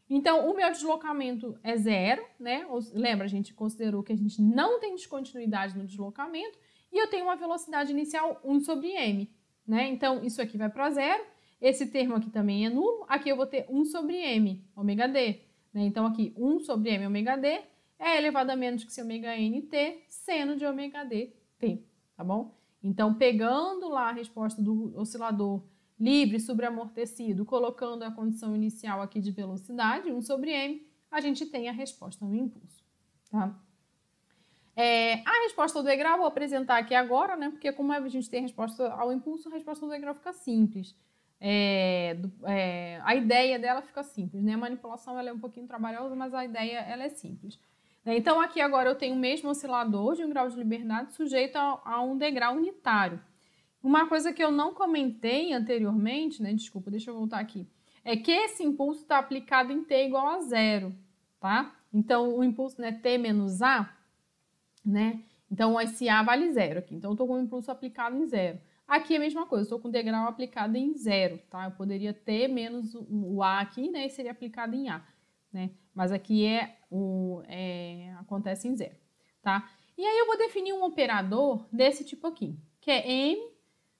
Então, o meu deslocamento é 0, né? Lembra, a gente considerou que a gente não tem descontinuidade no deslocamento, e eu tenho uma velocidade inicial 1 sobre m, né? Então, isso aqui vai para 0. Esse termo aqui também é nulo. Aqui eu vou ter 1 sobre m, ômega d. Né? Então, aqui 1 sobre m, ômega d, é elevado a menos que se ômega nt, seno de ômega d, t. Tá bom? Então, pegando lá a resposta do oscilador livre subamortecido, colocando a condição inicial aqui de velocidade, 1 sobre m, a gente tem a resposta no impulso. Tá? A resposta ao degrau eu vou apresentar aqui agora, né? Porque como a gente tem a resposta ao impulso, a resposta ao degrau fica simples. A ideia dela fica simples, né? A manipulação ela é um pouquinho trabalhosa, mas a ideia ela é simples. Então, aqui agora eu tenho o mesmo oscilador de um grau de liberdade sujeito a um degrau unitário. Uma coisa que eu não comentei anteriormente, né? Desculpa, deixa eu voltar aqui. É que esse impulso está aplicado em t igual a 0, tá? Então, o impulso, né, t menos a, né? Então, esse a vale 0 aqui. Então, eu estou com o impulso aplicado em 0. Aqui é a mesma coisa, eu estou com o degrau aplicado em 0, tá? Eu poderia ter menos o A aqui, né? E seria aplicado em A, né? Mas aqui acontece em 0, tá? E aí eu vou definir um operador desse tipo aqui, que é M,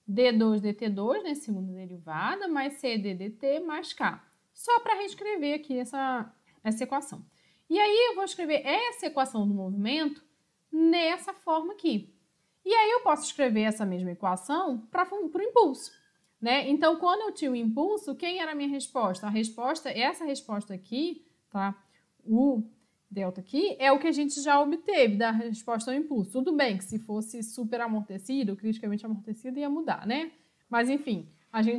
D2, DT2, né? Segunda derivada, mais C, D, DT, mais K. Só para reescrever aqui essa equação. E aí eu vou escrever essa equação do movimento nessa forma aqui. E aí eu posso escrever essa mesma equação para o impulso, né? Então, quando eu tinha o impulso, quem era a minha resposta? Essa resposta aqui, tá? O delta aqui é o que a gente já obteve da resposta ao impulso. Tudo bem que se fosse super amortecido, criticamente amortecido, ia mudar, né? Mas, enfim,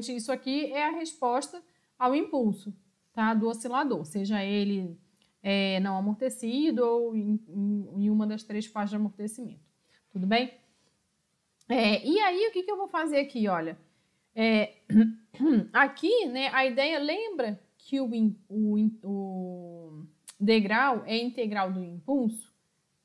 isso aqui é a resposta ao impulso, tá? Do oscilador, seja ele não amortecido ou em uma das 3 fases de amortecimento. Tudo bem? E aí, o que eu vou fazer aqui, olha? Aqui, né, a ideia lembra que o degrau é integral do impulso,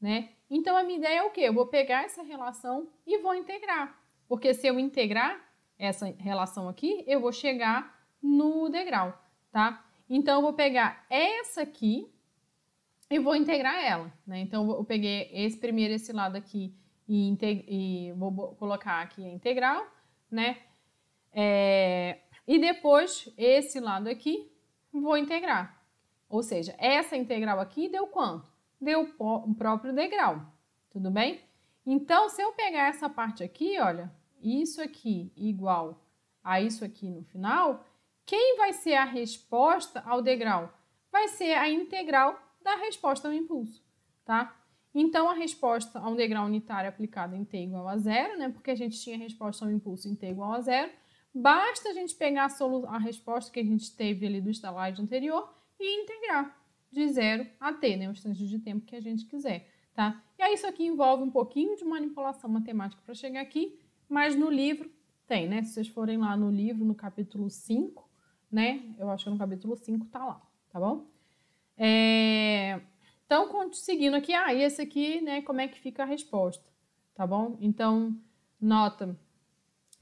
né? Então, a minha ideia é o quê? Eu vou pegar essa relação e vou integrar. Porque se eu integrar essa relação aqui, eu vou chegar no degrau, tá? Então, eu vou pegar essa aqui e vou integrar ela, né? Então, eu peguei esse lado aqui e vou colocar aqui a integral, né? E depois, esse lado aqui, vou integrar. Ou seja, essa integral aqui deu quanto? Deu o próprio degrau, tudo bem? Então, se eu pegar essa parte aqui, olha, isso aqui igual a isso aqui no final, quem vai ser a resposta ao degrau? Vai ser a integral da resposta ao impulso, tá? Então, a resposta a um degrau unitário aplicado em t igual a zero, né? Porque a gente tinha a resposta ao impulso em t igual a zero, basta a gente pegar a resposta que a gente teve ali do slide anterior e integrar de 0 a t, né? O instante de tempo que a gente quiser, tá? E aí isso aqui envolve um pouquinho de manipulação matemática para chegar aqui, mas no livro tem, né? Se vocês forem lá no livro, no capítulo 5, né? Eu acho que no capítulo 5 tá lá, tá bom? Então, seguindo aqui, e esse aqui, né? Como é que fica a resposta, tá bom? Então, nota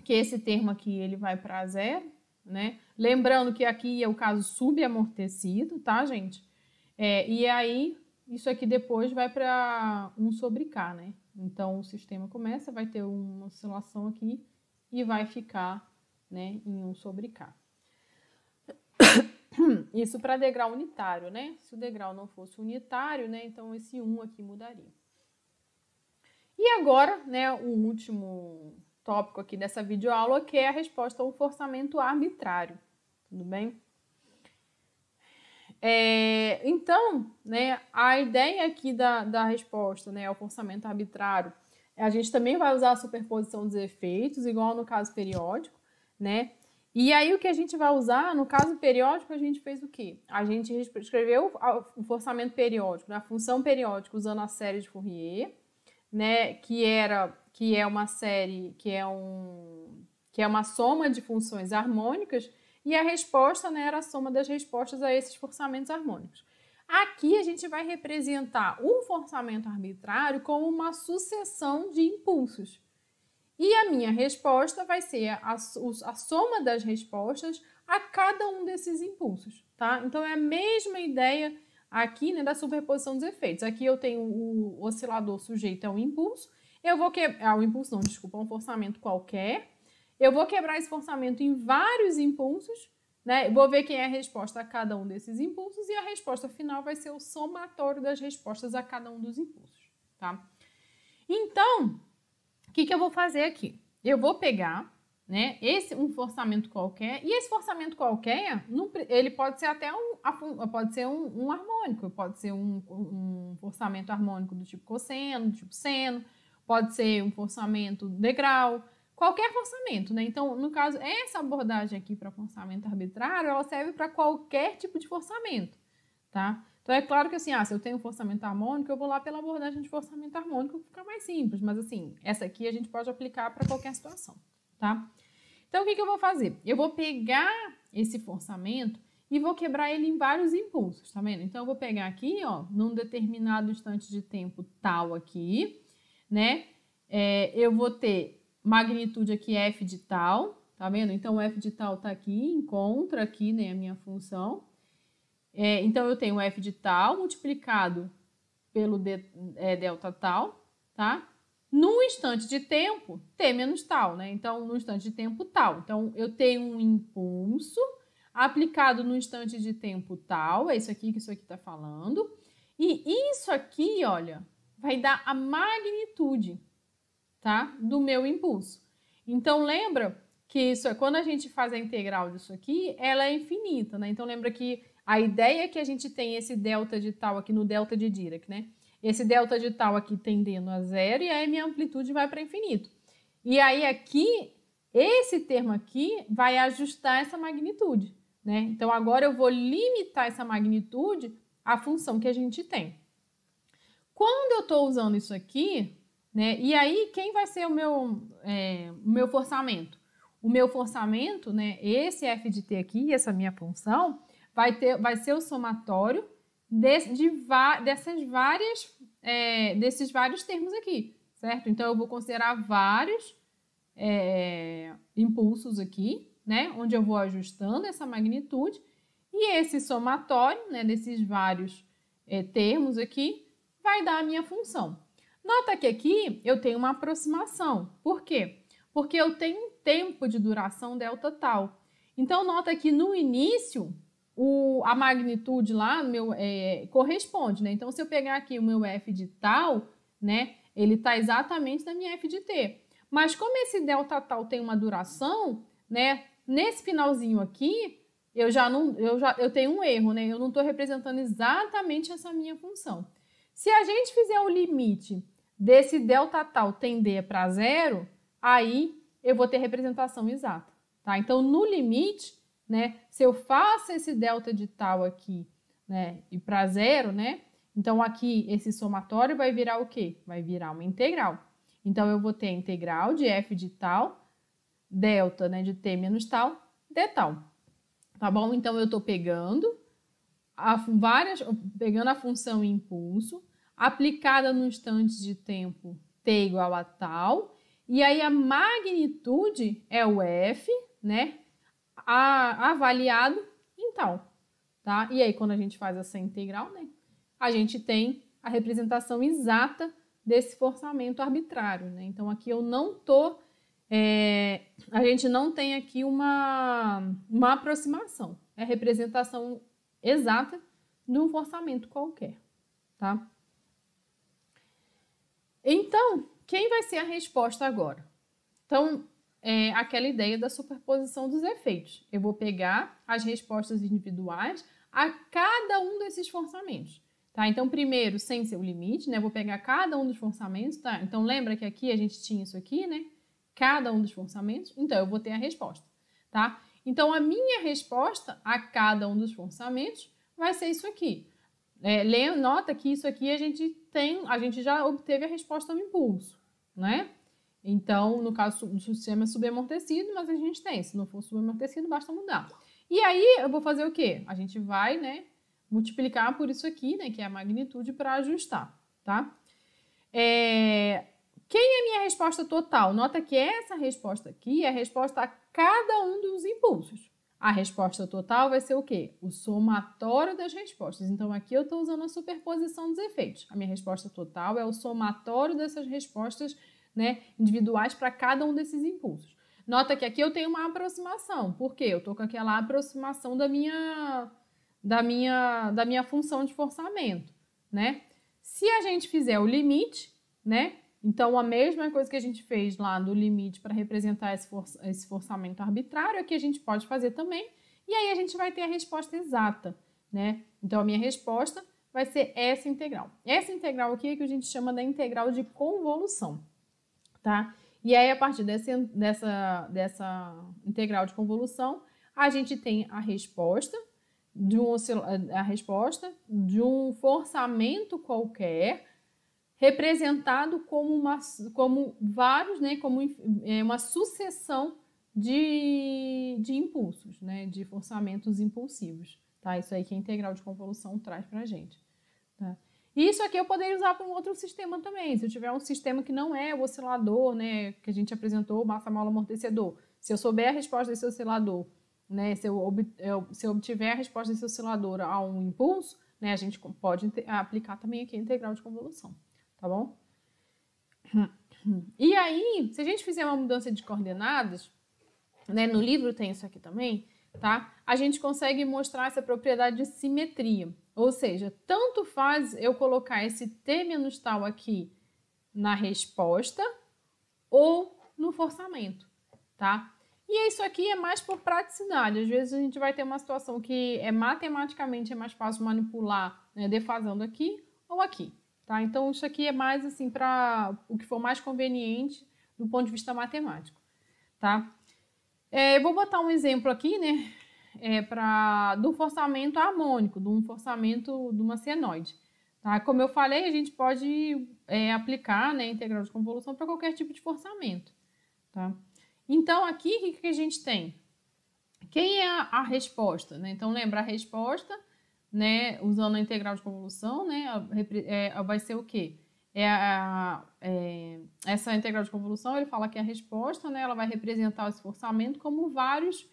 que esse termo aqui, ele vai para zero, né? Lembrando que aqui é o caso subamortecido, tá, gente? E aí, isso aqui depois vai para 1 sobre K, né? Então, o sistema começa, vai ter uma oscilação aqui e vai ficar, né, em 1 sobre K. Isso para degrau unitário, né? Se o degrau não fosse unitário, né, então esse 1 aqui mudaria. E agora, né, o último tópico aqui dessa videoaula, que é a resposta ao forçamento arbitrário, tudo bem? Então, né, a ideia aqui da resposta, né, ao forçamento arbitrário, a gente também vai usar a superposição dos efeitos, igual no caso periódico, né? E aí o que a gente vai usar, no caso periódico, a gente fez o quê? A gente escreveu o forçamento periódico, né, a função periódica usando a série de Fourier, né, que é uma série, que é uma soma de funções harmônicas, e a resposta, né, era a soma das respostas a esses forçamentos harmônicos. Aqui a gente vai representar um forçamento arbitrário como uma sucessão de impulsos. E a minha resposta vai ser a soma das respostas a cada um desses impulsos, tá? Então é a mesma ideia aqui, né, da superposição dos efeitos. Aqui eu tenho o oscilador sujeito a um impulso, eu vou quebrar, um forçamento qualquer. Eu vou quebrar esse forçamento em vários impulsos, né? Vou ver quem é a resposta a cada um desses impulsos e a resposta final vai ser o somatório das respostas a cada um dos impulsos, tá? Então, o que eu vou fazer aqui? Eu vou pegar, né, um forçamento qualquer, e esse forçamento qualquer, ele pode ser até um harmônico, pode ser um forçamento harmônico do tipo cosseno, do tipo seno, pode ser um forçamento degrau, qualquer forçamento, né? Então, no caso, essa abordagem aqui para forçamento arbitrário, ela serve para qualquer tipo de forçamento, tá? Então, é claro que assim, se eu tenho um forçamento harmônico, eu vou lá pela abordagem de forçamento harmônico, fica mais simples, mas assim, essa aqui a gente pode aplicar para qualquer situação, tá? Então, o que eu vou fazer? Eu vou pegar esse forçamento e vou quebrar ele em vários impulsos, tá vendo? Então, eu vou pegar aqui, ó, num determinado instante de tempo tal aqui, né? Eu vou ter magnitude aqui f de tal, tá vendo? Então, o f de tal tá aqui, encontra aqui, né, a minha função. Então, eu tenho f de tal multiplicado pelo delta tal, tá? No instante de tempo, t menos tal, né? Então, no instante de tempo tal. Então, eu tenho um impulso aplicado no instante de tempo tal, é isso aqui que isso aqui tá falando. E isso aqui, olha, vai dar a magnitude, tá? Do meu impulso. Então, lembra que isso quando a gente faz a integral disso aqui, ela é infinita, né? Então, lembra que a ideia é que a gente tem esse delta de tal aqui no delta de Dirac, né? Esse delta de tal aqui tendendo a zero e aí minha amplitude vai para infinito. E aí aqui, esse termo aqui vai ajustar essa magnitude, né? Então, agora eu vou limitar essa magnitude à função que a gente tem. Quando eu estou usando isso aqui, né? E aí, quem vai ser o meu forçamento? O meu forçamento, né, esse f de t aqui, essa minha função, vai ser o somatório desses vários termos aqui, certo? Então, eu vou considerar vários impulsos aqui, né, onde eu vou ajustando essa magnitude, e esse somatório, né, desses vários termos aqui, vai dar a minha função. Nota que aqui eu tenho uma aproximação. Por quê? Porque eu tenho um tempo de duração delta tal. Então, nota que no início, a magnitude lá corresponde, né? Então, se eu pegar aqui o meu f de tal, né, ele está exatamente na minha f de t. Mas como esse delta tal tem uma duração, né, nesse finalzinho aqui, eu tenho um erro, né? Eu não estou representando exatamente essa minha função. Se a gente fizer o limite desse delta tal tender para zero, aí eu vou ter representação exata, tá? Então, no limite, né, se eu faço esse delta de tal aqui, né, e para zero, né, então aqui esse somatório vai virar o quê? Vai virar uma integral. Então, eu vou ter a integral de f de tal, delta, né, de t menos tal, d tal. Tá bom? Então, eu estou pegando a função impulso, aplicada no instante de tempo t igual a tal, e aí a magnitude é o f, né, avaliado em tal, tá? E aí, quando a gente faz essa integral, né, a gente tem a representação exata desse forçamento arbitrário, né? Então, aqui eu não tô... a gente não tem aqui uma aproximação. É a representação exata de um forçamento qualquer, tá? Então, quem vai ser a resposta agora? Então, aquela ideia da superposição dos efeitos. Eu vou pegar as respostas individuais a cada um desses forçamentos, tá? Então, primeiro, sem ser o limite, né? Eu vou pegar cada um dos forçamentos, tá? Então, lembra que aqui a gente tinha isso aqui, né? Cada um dos forçamentos. Então, eu vou ter a resposta, tá? Então, a minha resposta a cada um dos forçamentos vai ser isso aqui. Nota que isso aqui a gente já obteve a resposta ao impulso, né? Então, no caso do sistema subamortecido, mas a gente tem. Se não for subamortecido, basta mudar. E aí, eu vou fazer o quê? A gente vai, né, multiplicar por isso aqui, né, que é a magnitude, para ajustar, tá? Quem é a minha resposta total? Nota que essa resposta aqui é a resposta a cada um dos impulsos. A resposta total vai ser o quê? O somatório das respostas. Então, aqui eu estou usando a superposição dos efeitos. A minha resposta total é o somatório dessas respostas, né, individuais para cada um desses impulsos. Nota que aqui eu tenho uma aproximação. Por quê? Eu estou com aquela aproximação da minha função de forçamento, né? Se a gente fizer o limite, né? Então, a mesma coisa que a gente fez lá do limite para representar esse forçamento arbitrário, aqui a gente pode fazer também, e aí a gente vai ter a resposta exata, né? Então, a minha resposta vai ser essa integral. Essa integral aqui é que a gente chama da integral de convolução, tá? E aí, a partir dessa integral de convolução, a gente tem a resposta de um forçamento qualquer, representado como vários, né, como uma sucessão de impulsos, né, de forçamentos impulsivos, tá? Isso aí que a integral de convolução traz pra gente, tá? E isso aqui eu poderia usar para um outro sistema também. Se eu tiver um sistema que não é o oscilador, né, que a gente apresentou, massa, mola, amortecedor, se eu souber a resposta desse oscilador, né, se eu obtiver a resposta desse oscilador a um impulso, né, a gente pode aplicar também aqui a integral de convolução. Tá bom? E aí, se a gente fizer uma mudança de coordenadas, né, no livro tem isso aqui também, tá? A gente consegue mostrar essa propriedade de simetria. Ou seja, tanto faz eu colocar esse t menos tal aqui na resposta ou no forçamento, tá? E isso aqui é mais por praticidade. Às vezes a gente vai ter uma situação que matematicamente é mais fácil manipular, né, defasando aqui ou aqui. Tá? Então, isso aqui é mais assim para o que for mais conveniente do ponto de vista matemático. Tá? Eu vou botar um exemplo aqui, né, do forçamento harmônico, de um forçamento de uma senoide. Tá? Como eu falei, a gente pode aplicar, né, a integral de convolução para qualquer tipo de forçamento, tá? Então, aqui, o que a gente tem? Quem é a resposta, né? Então, lembra, a resposta, né, usando a integral de convolução, né, vai ser o quê? Essa integral de convolução, ele fala que a resposta, né, ela vai representar o esforçamento como vários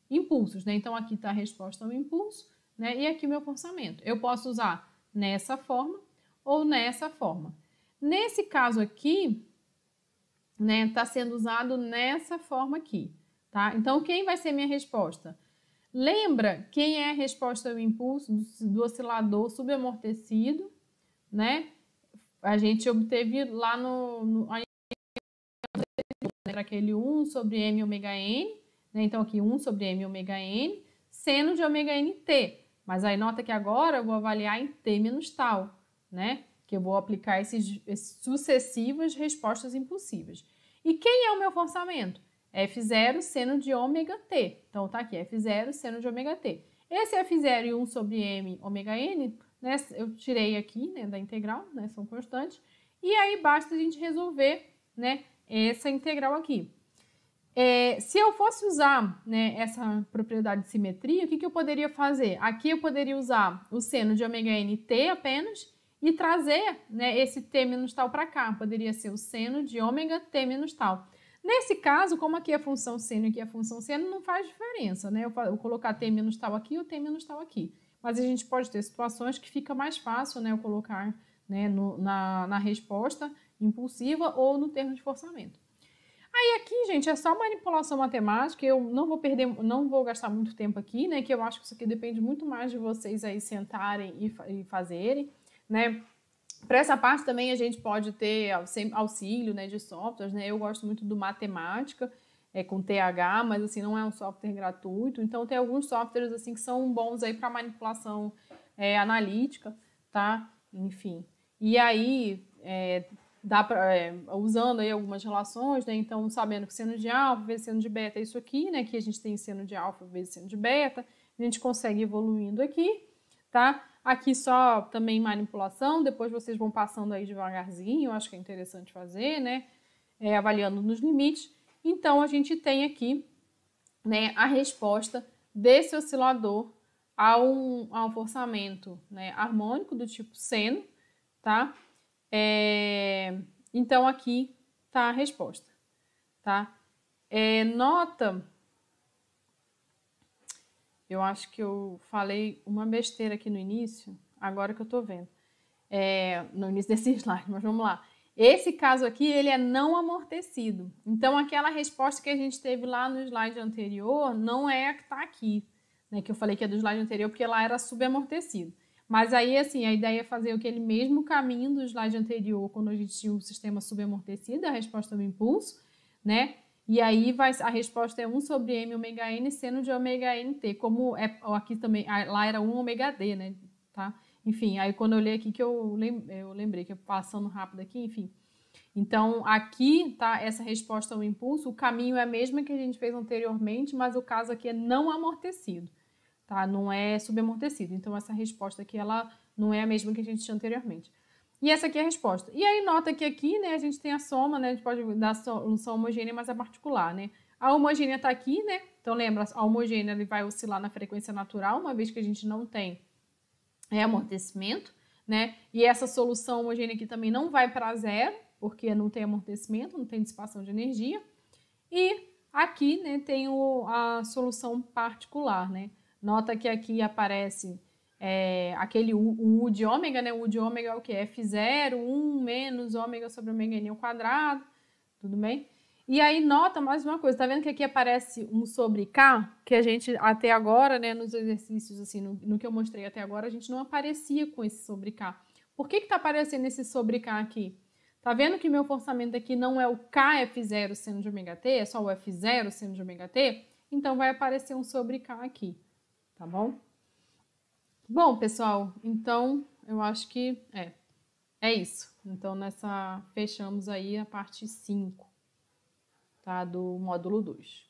impulsos, né? Então, aqui está a resposta ao impulso, né, e aqui o meu forçamento. Eu posso usar nessa forma ou nessa forma. Nesse caso aqui, né, está sendo usado nessa forma aqui, tá? Então, quem vai ser minha resposta? Lembra quem é a resposta ao impulso do oscilador subamortecido, né? A gente obteve lá aquele 1 sobre m ômega n, né? Então, aqui 1 sobre m ômega n, seno de ômega n t. Mas aí nota que agora eu vou avaliar em t menos tal, né? Que eu vou aplicar esses sucessivas respostas impulsivas. E quem é o meu forçamento? F0 seno de ômega t. Então, tá aqui, F0 seno de ômega t. Esse F0 e 1 sobre m ômega n, né, eu tirei aqui, né, da integral, né, são constantes. E aí basta a gente resolver, né, essa integral aqui. Se eu fosse usar, né, essa propriedade de simetria, o que eu poderia fazer? Aqui eu poderia usar o seno de ômega nt apenas e trazer, né, esse t menos tal para cá. Poderia ser o seno de ômega t menos tal. Nesse caso, como aqui é a função seno e aqui é a função seno, não faz diferença, né? Eu colocar t menos tal aqui ou t menos tal aqui. Mas a gente pode ter situações que fica mais fácil, né, eu colocar, né, na resposta impulsiva ou no termo de forçamento. Aí aqui, gente, é só manipulação matemática, eu não vou gastar muito tempo aqui, né, que eu acho que isso aqui depende muito mais de vocês aí sentarem e fazerem, né. Para essa parte também a gente pode ter auxílio, né, de softwares, né, eu gosto muito do Matemática, com TH, mas assim, não é um software gratuito, então tem alguns softwares assim que são bons aí para manipulação analítica, tá, enfim. E aí, dá pra, usando aí algumas relações, né, então sabendo que seno de alfa vezes seno de beta é isso aqui, né, que a gente tem seno de alfa vezes seno de beta, a gente consegue ir evoluindo aqui, tá? Aqui só também manipulação, depois vocês vão passando aí devagarzinho, eu acho que é interessante fazer, né? Avaliando nos limites. Então, a gente tem aqui, né, a resposta desse oscilador a um forçamento, né, harmônico do tipo seno, tá? Então, aqui tá a resposta, tá? Nota... Eu acho que eu falei uma besteira aqui no início, agora que eu tô vendo, no início desse slide, mas vamos lá. Esse caso aqui, ele é não amortecido. Então, aquela resposta que a gente teve lá no slide anterior não é a que está aqui, né? Que eu falei que é do slide anterior, porque lá era subamortecido. Mas aí, assim, a ideia é fazer aquele mesmo caminho do slide anterior, quando a gente tinha o sistema subamortecido, a resposta do impulso, né? E aí a resposta é 1 sobre m ômega n seno de ômega nt, como aqui também, lá era 1 ômega d, né? Tá? Enfim, aí quando eu li aqui que eu lembrei, que eu passando rápido aqui, enfim. Então, aqui tá essa resposta ao impulso, o caminho é a mesma que a gente fez anteriormente, mas o caso aqui é não amortecido, tá? Não é subamortecido. Então, essa resposta aqui, ela não é a mesma que a gente tinha anteriormente. E essa aqui é a resposta. E aí, nota que aqui, né, a gente tem a soma, né, a gente pode dar solução homogênea, mas é particular, né? A homogênea está aqui, né? Então, lembra, a homogênea ele vai oscilar na frequência natural, uma vez que a gente não tem amortecimento, né? E essa solução homogênea aqui também não vai para zero, porque não tem amortecimento, não tem dissipação de energia. E aqui, né, tem a solução particular, né? Nota que aqui aparece... aquele U de ômega, né? O U de ômega é o que? F0, 1 menos ômega sobre ômega n ao quadrado, tudo bem? E aí, nota mais uma coisa, tá vendo que aqui aparece 1 sobre K? Que a gente, até agora, né, nos exercícios, assim, no que eu mostrei até agora, a gente não aparecia com esse sobre K. Por que tá aparecendo esse sobre K aqui? Tá vendo que meu forçamento aqui não é o KF0 seno de ômega t, é só o F0 seno de ômega t? Então, vai aparecer um sobre K aqui, tá bom? Bom, pessoal, então eu acho que é isso. Então, fechamos aí a parte 5, tá, do módulo 2.